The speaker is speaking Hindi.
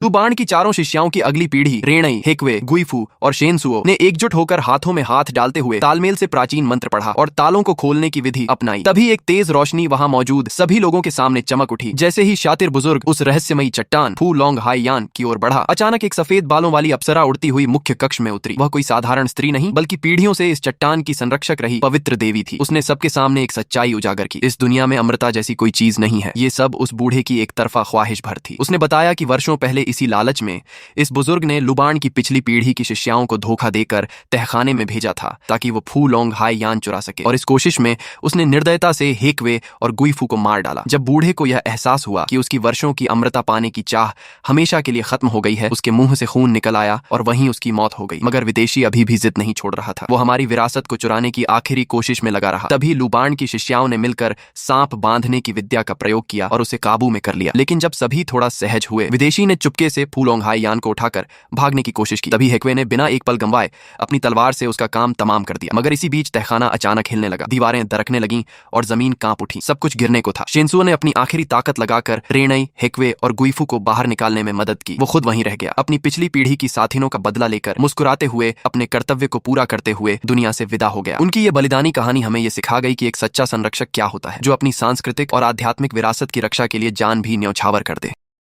लुबान की चारों शिष्याओं की अगली पीढ़ी रेणई, हेक्वे, गुइफू और शेनसुओ ने एकजुट होकर हाथों में हाथ डालते हुए तालमेल से प्राचीन मंत्र पढ़ा और तालों को खोलने की विधि अपनाई। तभी एक तेज रोशनी वहां मौजूद सभी लोगों के सामने चमक उठी। जैसे ही शातिर बुजुर्ग उस रहस्यमयी चट्टान फू लोंग हाई यान की ओर बढ़ा, अचानक एक सफेद बालों वाली अप्सरा उड़ती हुई मुख्य कक्ष में उतरी। वह कोई साधारण स्त्री नहीं बल्कि पीढ़ियों से इस चट्टान की संरक्षक रही पवित्र देवी थी। उसने सबके सामने एक सच्चाई उजागर की। इस दुनिया में अमृता जैसी कोई चीज नहीं है। ये सब उस बूढ़े की एक तरफा ख्वाहिश भर थी। उसने बताया कि वर्षों पहले इसी लालच में इस बुजुर्ग ने लुबान की पिछली पीढ़ी की शिष्याओं को धोखा देकर तहखाने में भेजा था ताकि वो फू लोंग हाई यान चुरा सके, और इस कोशिश में उसने निर्दयता से हेक्वे और गुइफू को मार डाला। जब बूढ़े को यह एहसास हुआ कि उसकी वर्षों की अमृता पाने की चाह हमेशा के लिए खत्म हो गई है, उसके मुंह से खून निकल आया और वहीं उसकी मौत हो गई। मगर विदेशी अभी भी जिद नहीं छोड़ रहा था। वो हमारी विरासत को चुराने की आखिरी कोशिश में लगा रहा। तभी लुबान की शिष्याओं ने मिलकर सांप बांधने की विद्या का प्रयोग किया और उसे काबू में कर लिया। लेकिन जब सभी थोड़ा सहज हुए, विदेशी ने चुपके से फू लोंग हाई यान को उठाकर भागने की कोशिश की। तभी हेक्वे ने बिना एक पल गंवाए अपनी तलवार से उसका काम तमाम कर दिया। मगर इसी बीच तहखाना अचानक हिलने लगा, दीवारें दरकने लगीं और जमीन कांप उठी। सब कुछ गिरने को था। शेनसुओ ने अपनी आखिरी ताकत लगाकर रेणई, हेक्वे और गुइफू को बाहर निकालने में मदद की। वो खुद वहीं रह गया, अपनी पिछली पीढ़ी की साथिनों का बदला लेकर मुस्कुराते हुए अपने कर्तव्य को पूरा करते हुए दुनिया से विदा हो गया। उनकी ये बलिदानी कहानी हमें ये सिखा गई कि एक सच्चा संरक्षक क्या होता है, जो अपनी सांस्कृतिक और आध्यात्मिक विरासत की रक्षा के लिए जान भी न्यौछावर कर दे।